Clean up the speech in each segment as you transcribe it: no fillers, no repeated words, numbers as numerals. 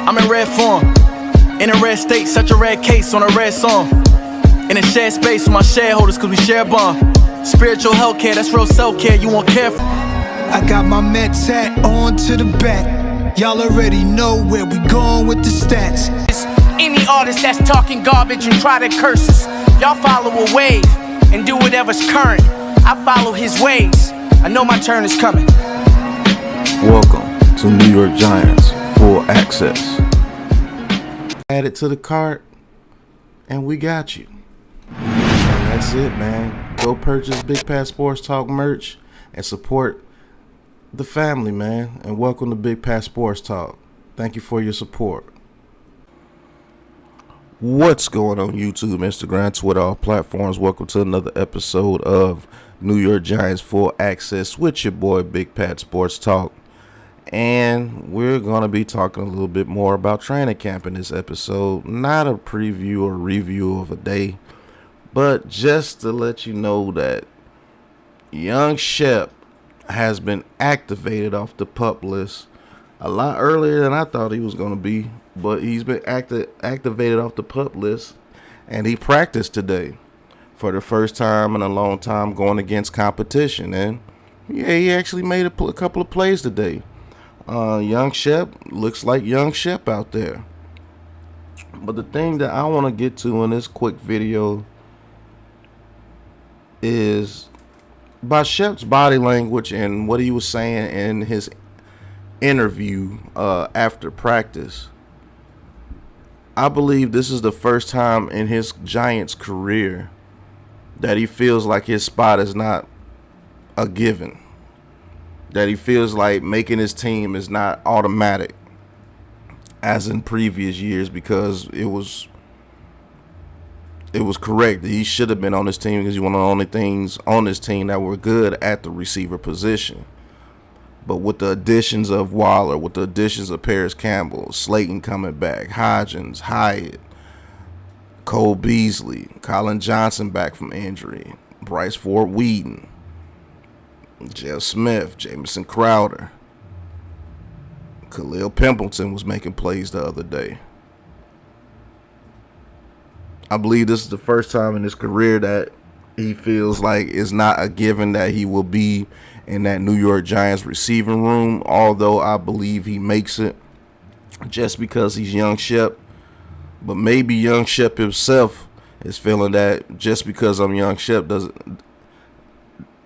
I'm in red form, in a red state, such a red case on a red song. In a shared space with my shareholders, cause we share a bond. Spiritual health care, that's real self-care, you won't care for. I got my Mets hat on to the back. Y'all already know where we going with the stats. Any artist that's talking garbage and try to curse us, y'all follow a wave and do whatever's current. I follow his ways, I know my turn is coming. Welcome to New York Giants Full Access. Add it to the cart and we got you. And that's it, man. Go purchase Big Pat Sports Talk merch and support the family, man. And welcome to Big Pat Sports Talk. Thank you for your support. What's going on YouTube, Instagram, Twitter, all platforms? Welcome to another episode of New York Giants Full Access with your boy Big Pat Sports Talk. And we're going to be talking a little bit more about training camp in this episode. Not a preview or review of a day, but just to let you know that young Shep has been activated off the PUP list a lot earlier than I thought he was going to be. But he's been activated off the PUP list, and he practiced today for the first time in a long time going against competition. And yeah, he actually made a couple of plays today. Young Shep looks like young Shep out there. But the thing that I want to get to in this quick video is by Shep's body language and what he was saying in his interview after practice. I believe this is the first time in his Giants career that he feels like his spot is not a given. That he feels like making his team is not automatic as in previous years, because it was correct that he should have been on this team because he's one of the only things on this team that were good at the receiver position. But with the additions of Waller, with the additions of Paris Campbell, Slayton coming back, Hodgins, Hyatt, Cole Beasley, Colin Johnson back from injury, Bryce Ford Whedon, Jeff Smith, Jamison Crowder, Khalil Pimpleton was making plays the other day. I believe this is the first time in his career that he feels like it's not a given that he will be in that New York Giants receiving room, although I believe he makes it just because he's young Shep. But maybe young Shep himself is feeling that just because I'm young Shep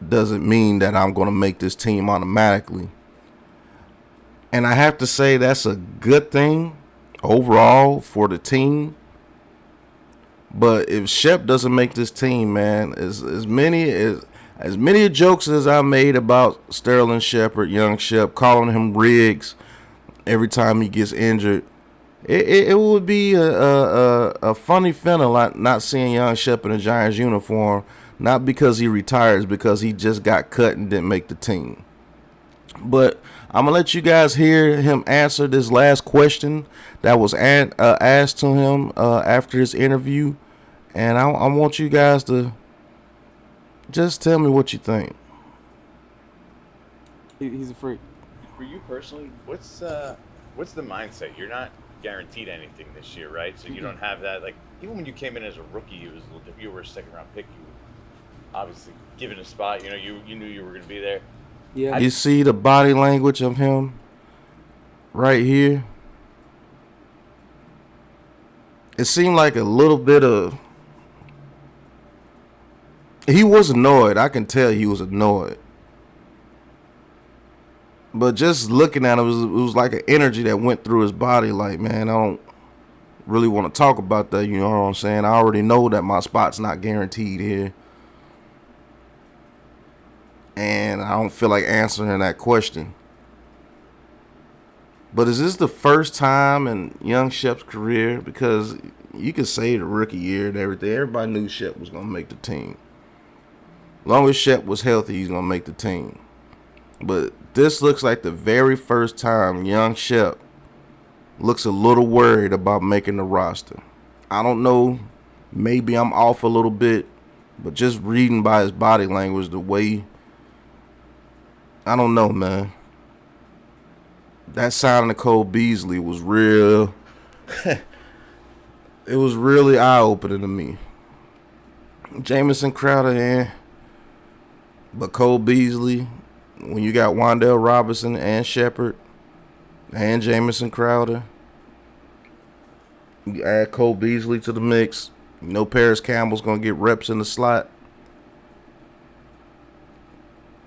doesn't mean that I'm going to make this team automatically. And I have to say that's a good thing overall for the team. But if Shep doesn't make this team, man, as many jokes as I made about Sterling Shepard, young Shep, calling him Riggs every time he gets injured, it would be a funny feeling not seeing young Shep in a Giants uniform. Not because he retires, because he just got cut and didn't make the team. But I'm going to let you guys hear him answer this last question that was asked to him after his interview. And I want you guys to just tell me what you think. He's a freak. For you personally, what's the mindset? You're not guaranteed anything this year, right? So you don't have that. Like, even when you came in as a rookie, if you were a second-round pick, you obviously given a spot. You know, you knew you were going to be there. Yeah. You see the body language of him right here? It seemed like a little bit of... He was annoyed. I can tell he was annoyed. But just looking at him, it was like an energy that went through his body. Like, man, I don't really want to talk about that. You know what I'm saying? I already know that my spot's not guaranteed here. And I don't feel like answering that question. But is this the first time in young Shep's career? Because you could say the rookie year and everything. Everybody knew Shep was going to make the team. As long as Shep was healthy, he's going to make the team. But this looks like the very first time young Shep looks a little worried about making the roster. I don't know. Maybe I'm off a little bit. But just reading by his body language, the way... I don't know, man. that signing of Cole Beasley was real. It was really eye-opening to me. Jamison Crowder, but Cole Beasley, when you got Wan'Dale Robinson and Shepard and Jamison Crowder, you add Cole Beasley to the mix. You know Paris Campbell's going to get reps in the slot.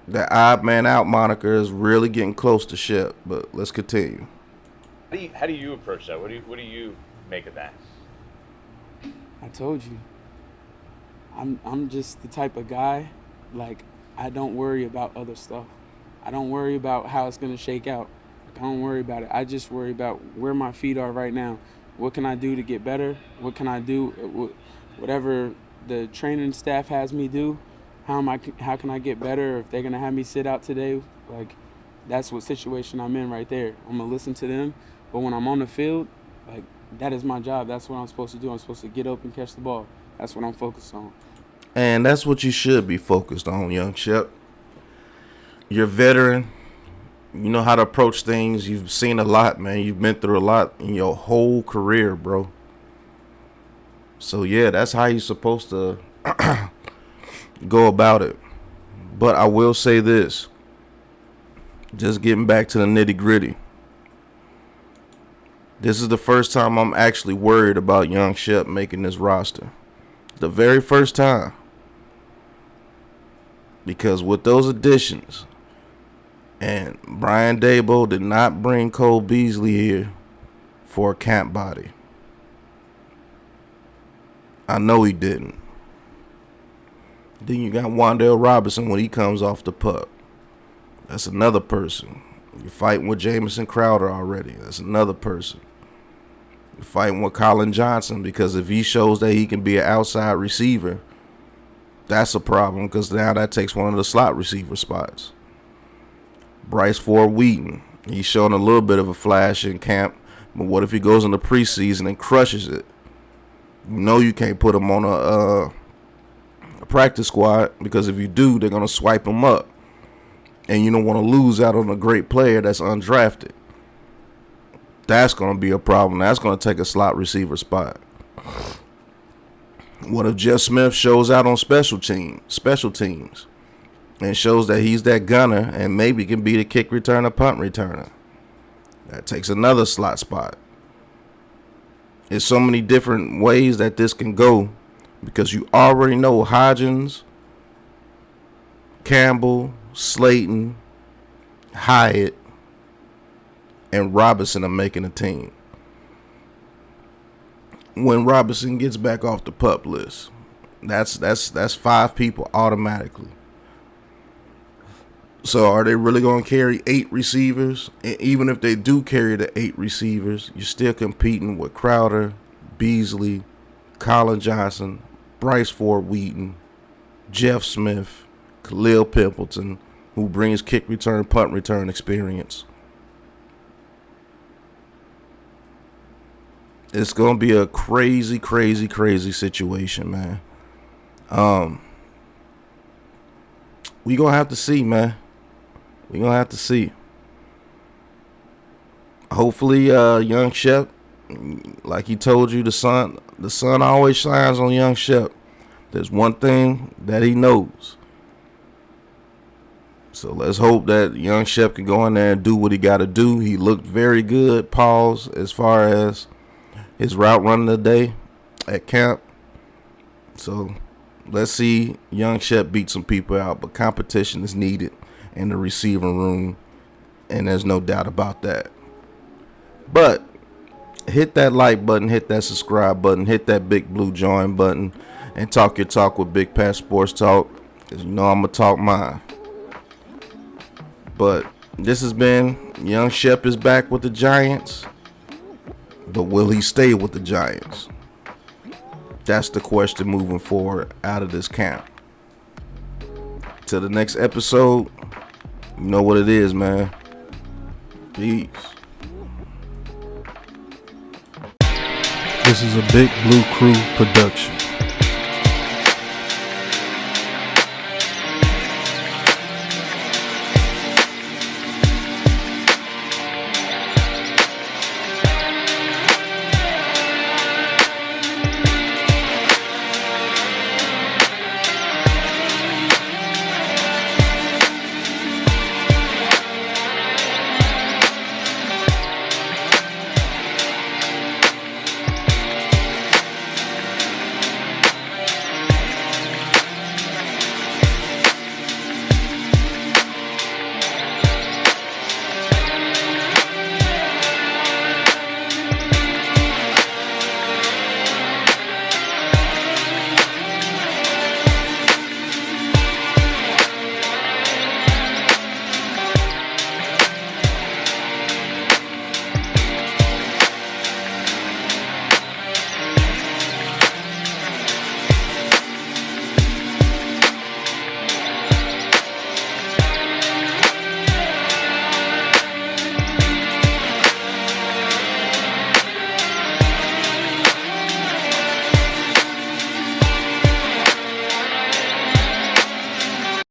That odd man out moniker is really getting close to Shep, but let's continue. How do you approach that? What do you make of that? I told you. I'm just the type of guy, like, I don't worry about other stuff. I don't worry about how it's gonna shake out. Like, I don't worry about it. I just worry about where my feet are right now. What can I do to get better? What can I do? Whatever the training staff has me do, how can I get better? If they're gonna have me sit out today, like, that's what situation I'm in right there. I'm gonna listen to them, but when I'm on the field, like, that is my job. That's what I'm supposed to do. I'm supposed to get up and catch the ball. That's what I'm focused on. And that's what you should be focused on, young Shep. You're a veteran. You know how to approach things. You've seen a lot, man. You've been through a lot in your whole career, bro. So, yeah, that's how you're supposed to go about it. But I will say this. Just getting back to the nitty-gritty. This is the first time I'm actually worried about young Shep making this roster. The very first time. Because with those additions, and Brian Daboll did not bring Cole Beasley here for a camp body. I know he didn't. Then you got Wan'Dale Robinson when he comes off the pup. That's another person. You're fighting with Jamison Crowder already. That's another person. You're fighting with Colin Johnson because if he shows that he can be an outside receiver, that's a problem because now that takes one of the slot receiver spots. Bryce Ford Wheaton, he's showing a little bit of a flash in camp, but what if he goes into preseason and crushes it? You know you can't put him on a practice squad because if you do, they're going to swipe him up. And you don't want to lose out on a great player that's undrafted. That's going to be a problem. That's going to take a slot receiver spot. What if Jeff Smith shows out on special teams and shows that he's that gunner and maybe can be the kick returner, punt returner? That takes another slot spot. There's so many different ways that this can go because you already know Hodgins, Campbell, Slayton, Hyatt, and Robinson are making a team. When Robinson gets back off the PUP list, that's 5 people automatically. So are they really going to carry 8 receivers? And even if they do carry the 8 receivers, you're still competing with Crowder, Beasley, Colin Johnson, Bryce Ford Wheaton, Jeff Smith, Khalil Pimpleton, who brings kick return, punt return experience. It's going to be a crazy, crazy, crazy situation, man. We going to have to see, man. We going to have to see. Hopefully, young Shep, like he told you, the sun always shines on young Shep. There's one thing that he knows. So let's hope that young Shep can go in there and do what he got to do. He looked very good, pause, as far as his route running today at camp. So let's see young Shep beat some people out, but competition is needed in the receiving room, and there's no doubt about that. But hit that like button, hit that subscribe button, hit that big blue join button, and talk your talk with Big Pat Sports Talk, because you know I'm going to talk mine. But this has been Young Shep is back with the Giants. But will he stay with the Giants? That's the question moving forward out of this camp. Till the next episode, you know what it is, man. Peace. This is a Big Blue Crew production.